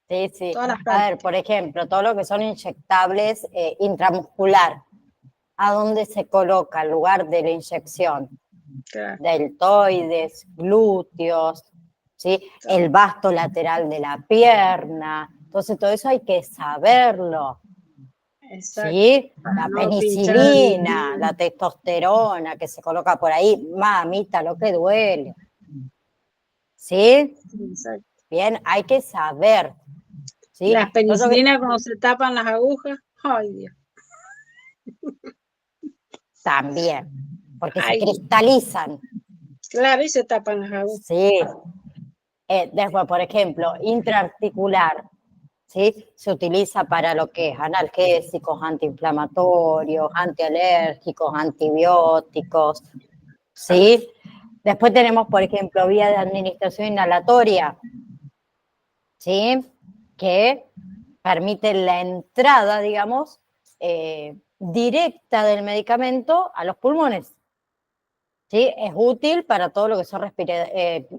Sí, sí. todas las A ver, prácticas. por ejemplo, todo lo que son inyectables intramuscular, ¿a dónde se coloca el lugar de la inyección? Claro, Deltoides, glúteos, ¿sí? todo, El vasto lateral de la pierna. Entonces, todo eso hay que saberlo. exacto, ¿Sí? para La no pinchar. penicilina, la testosterona que se coloca por ahí, mamita, lo que duele. ¿Sí? Exacto. Bien, hay que saber. Las ¿Sí? penicilinas cuando se tapan las agujas, ay Dios, También, porque se ay Dios, cristalizan. claro, y se tapan las agujas. Sí. Después, por ejemplo, intraarticular, ¿sí? Se utiliza para lo que es analgésicos, antiinflamatorios, antialérgicos, antibióticos, ¿sí? Después tenemos, por ejemplo, vía de administración inhalatoria, ¿sí? Que permite la entrada, digamos, directa del medicamento a los pulmones. ¿Sí? Es útil para todo lo que son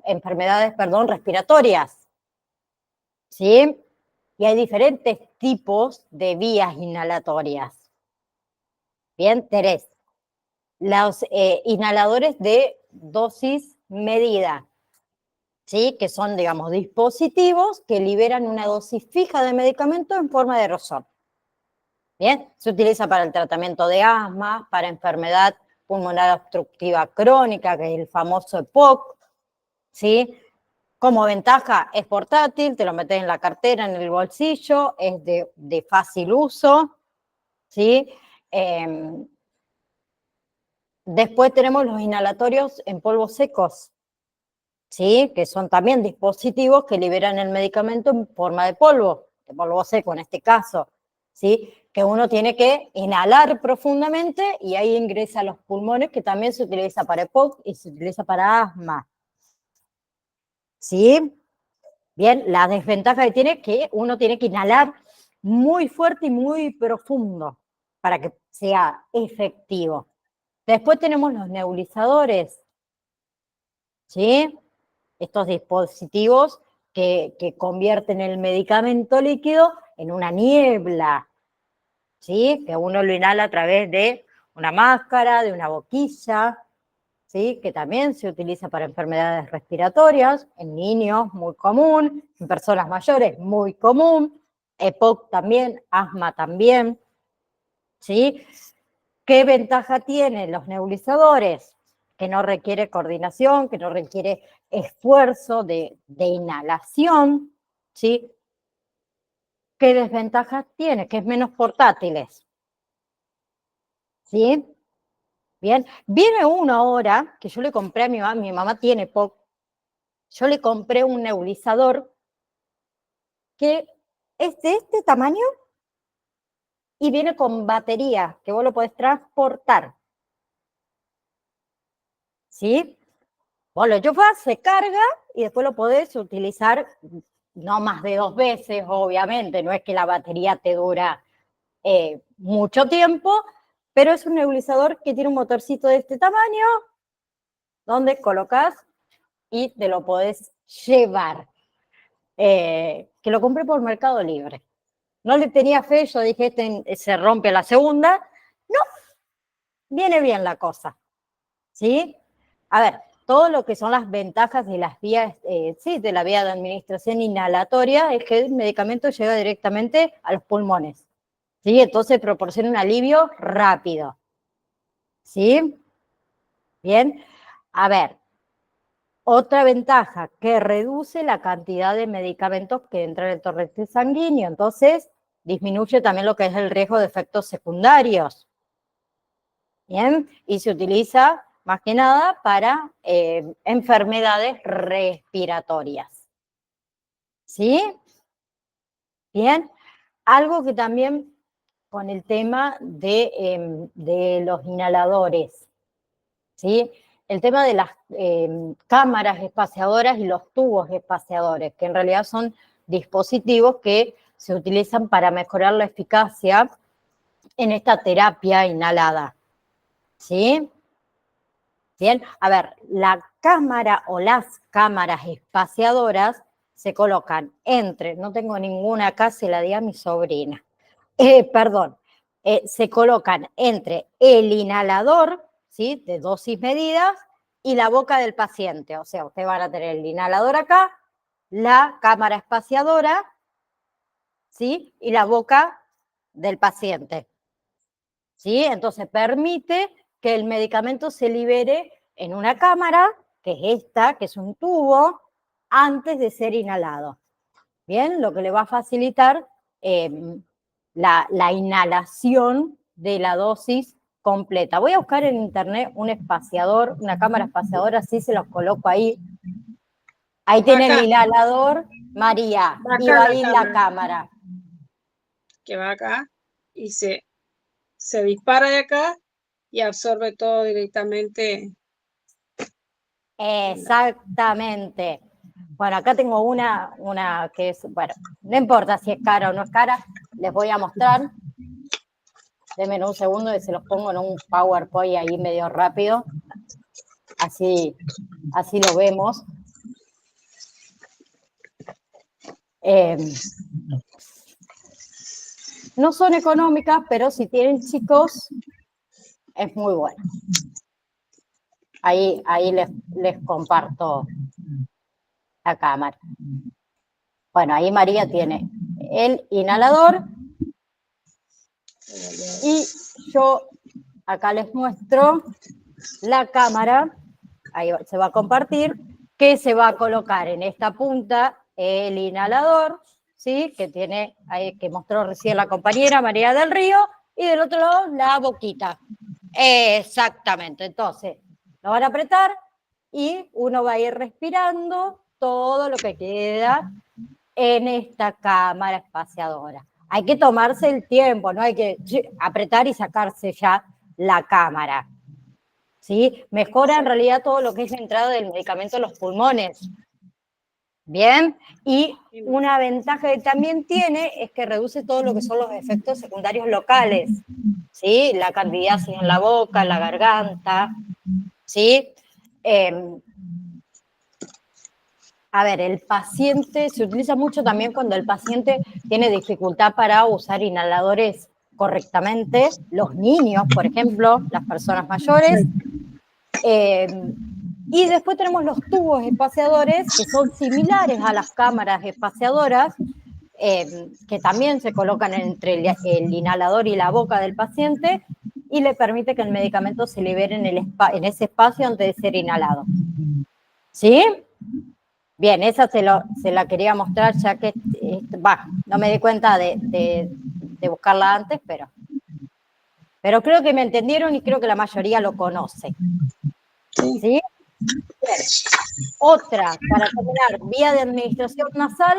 enfermedades, perdón, respiratorias. ¿Sí? Y hay diferentes tipos de vías inhalatorias. Bien, Terés. Los inhaladores de dosis medida, ¿sí? Que son, digamos, dispositivos que liberan una dosis fija de medicamento en forma de aerosol. Bien, se utiliza para el tratamiento de asma, para enfermedad pulmonar obstructiva crónica, que es el famoso EPOC, ¿sí? Como ventaja, es portátil, te lo metes en la cartera, en el bolsillo, es de fácil uso, ¿sí? Después tenemos los inhalatorios en polvos secos, ¿sí? Que son también dispositivos que liberan el medicamento en forma de polvo seco en este caso, ¿sí? Que uno tiene que inhalar profundamente y ahí ingresa a los pulmones, que también se utiliza para EPOC y se utiliza para asma, ¿sí? Bien, la desventaja que tiene es que uno tiene que inhalar muy fuerte y muy profundo para que sea efectivo. Después tenemos los nebulizadores, ¿sí? Estos dispositivos que convierten el medicamento líquido en una niebla, ¿sí? Que uno lo inhala a través de una máscara, de una boquilla, ¿sí? Que también se utiliza para enfermedades respiratorias, en niños muy común, en personas mayores muy común, EPOC también, asma también, ¿sí? ¿Qué ventaja tienen los nebulizadores? Que no requiere coordinación, que no requiere esfuerzo de inhalación, ¿sí? ¿Qué desventajas tiene? Que es menos portátiles, ¿sí? Bien, viene uno ahora, que yo le compré a mi mamá tiene POC, yo le compré un nebulizador que es de este tamaño y viene con batería, que vos lo podés transportar. ¿sí? Vos lo enchufás, se carga y después lo podés utilizar no más de 2 veces, obviamente, no es que la batería te dura mucho tiempo, pero es un nebulizador que tiene un motorcito de este tamaño, donde colocas y te lo podés llevar. Que lo compré por Mercado Libre. No le tenía fe, yo dije, se rompe la segunda. No, viene bien la cosa, ¿sí? A ver, todo lo que son las ventajas de las vías, sí, de la vía de administración inhalatoria es que el medicamento llega directamente a los pulmones, ¿sí? Entonces proporciona un alivio rápido, ¿sí? Bien, a ver, otra ventaja, que reduce la cantidad de medicamentos que entran en el torrente sanguíneo, entonces disminuye también lo que es el riesgo de efectos secundarios. Bien, y se utiliza más que nada para enfermedades respiratorias. ¿Sí? Bien, algo que también con el tema de los inhaladores, ¿sí? El tema de las cámaras espaciadoras y los tubos espaciadores, que en realidad son dispositivos que se utilizan para mejorar la eficacia en esta terapia inhalada, ¿sí? Bien, a ver, la cámara o las cámaras espaciadoras se colocan entre, no tengo ninguna acá, se la di a mi sobrina, perdón, se colocan entre el inhalador, ¿sí?, de dosis medidas y la boca del paciente. O sea, ustedes van a tener el inhalador acá, la cámara espaciadora, ¿sí?, y la boca del paciente, ¿sí? Entonces permite que el medicamento se libere en una cámara, que es esta, que es un tubo, antes de ser inhalado. Bien, lo que le va a facilitar la inhalación de la dosis completa. Voy a buscar en internet un espaciador, una cámara espaciadora, así se los coloco ahí. Ahí tiene el inhalador, María, y va ahí la cámara. Que va acá y se dispara de acá y absorbe todo directamente. Exactamente. Bueno, acá tengo una que es, bueno, no importa si es cara o no es cara, les voy a mostrar. Denme un segundo y se los pongo en un PowerPoint ahí medio rápido. Así lo vemos. No son económicas, pero si tienen chicos, es muy bueno. Ahí les comparto la cámara. Bueno, ahí María tiene el inhalador y yo acá les muestro la cámara, ahí se va a compartir, que se va a colocar en esta punta el inhalador, ¿sí?, que tiene ahí, que mostró recién la compañera María del Río, y del otro lado la boquita. Exactamente, entonces lo van a apretar y uno va a ir respirando todo lo que queda en esta cámara espaciadora. Hay que tomarse el tiempo, no hay que apretar y sacarse ya la cámara, ¿sí? Mejora en realidad todo lo que es la entrada del medicamento a los pulmones. Bien, y una ventaja que también tiene es que reduce todo lo que son los efectos secundarios locales, ¿sí? La candidiasis en la boca, en la garganta, ¿sí? A ver, el paciente se utiliza mucho también cuando el paciente tiene dificultad para usar inhaladores correctamente, los niños, por ejemplo, las personas mayores. Y después tenemos los tubos espaciadores, que son similares a las cámaras espaciadoras, que también se colocan entre el inhalador y la boca del paciente y le permite que el medicamento se libere en ese espacio antes de ser inhalado. ¿Sí? Bien, esa se la quería mostrar, ya que no me di cuenta de buscarla antes, pero creo que me entendieron y creo que la mayoría lo conoce. ¿Sí? Bien. Otra, para terminar, vía de administración nasal,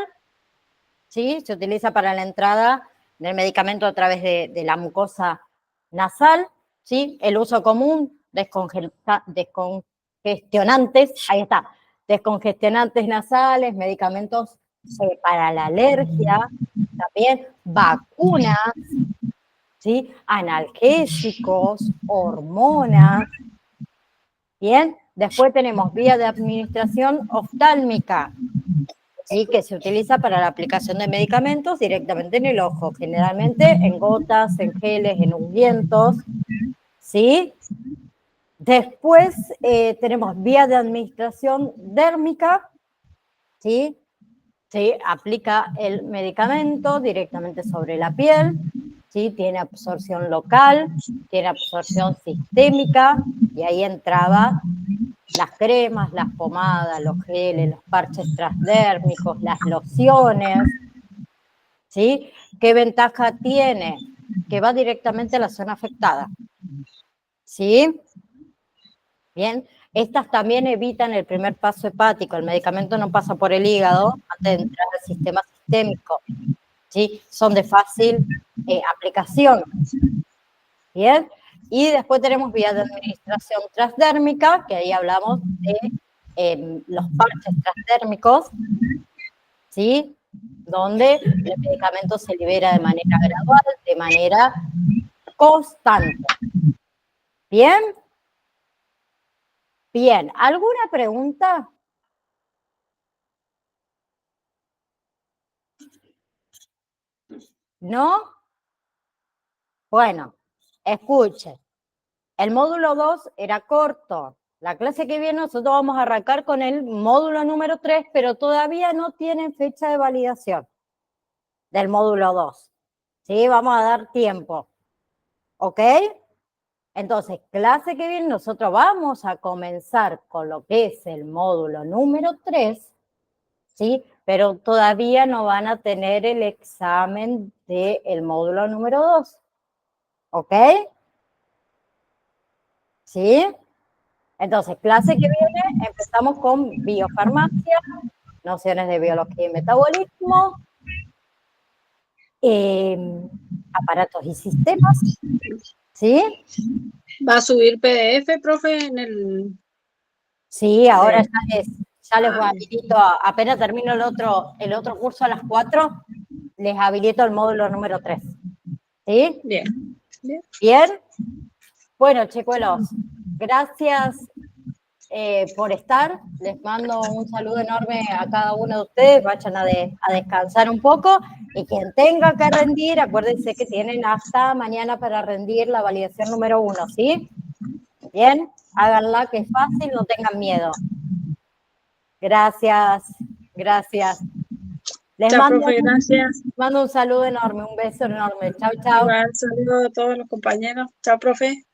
¿sí? Se utiliza para la entrada del medicamento a través de la mucosa nasal, ¿sí? El uso común, descongestionante descongestionantes, ahí está, descongestionantes nasales, medicamentos para la alergia, también vacunas, ¿sí? Analgésicos, hormonas. Bien, después tenemos vía de administración oftálmica, ¿sí? Que se utiliza para la aplicación de medicamentos directamente en el ojo, generalmente en gotas, en geles, en ungüentos, ¿sí? Después tenemos vía de administración dérmica, ¿sí? Se aplica el medicamento directamente sobre la piel, ¿sí? Tiene absorción local, tiene absorción sistémica, y ahí entraba las cremas, las pomadas, los geles, los parches transdérmicos, las lociones, ¿sí? ¿Qué ventaja tiene? Que va directamente a la zona afectada, ¿sí? Bien, estas también evitan el primer paso hepático, el medicamento no pasa por el hígado antes de entrar al sistema sistémico, ¿sí? Son de fácil aplicación, ¿bien? Y después tenemos vías de administración transdérmica, que ahí hablamos de los parches transdérmicos, ¿sí? Donde el medicamento se libera de manera gradual, de manera constante. ¿Bien? Bien, ¿alguna pregunta? ¿No? Bueno, escuchen. El módulo 2 era corto. La clase que viene nosotros vamos a arrancar con el módulo número 3, pero todavía no tienen fecha de validación del módulo 2. ¿Sí? Vamos a dar tiempo. ¿Ok? Entonces, clase que viene nosotros vamos a comenzar con lo que es el módulo número 3, ¿sí? Pero todavía no van a tener el examen del módulo número 2. ¿Ok? ¿Sí? Entonces, clase que viene, empezamos con biofarmacia, nociones de biología y metabolismo, aparatos y sistemas, ¿sí? ¿Va a subir PDF, profe, en el...? Sí, ahora ya les habilito, apenas termino el otro curso a las 4, les habilito el módulo número 3. ¿Sí? Bien. Bien. ¿Bien? Bueno, chicuelos, gracias por estar. Les mando un saludo enorme a cada uno de ustedes. Vayan a descansar un poco. Y quien tenga que rendir, acuérdense que tienen hasta mañana para rendir la validación número 1, ¿sí? Bien, háganla, que es fácil, no tengan miedo. Gracias, gracias. Les Chao, profe, gracias. mando un saludo enorme, un beso enorme. Chau, chau. Igual, saludo a todos los compañeros. Chao, profe.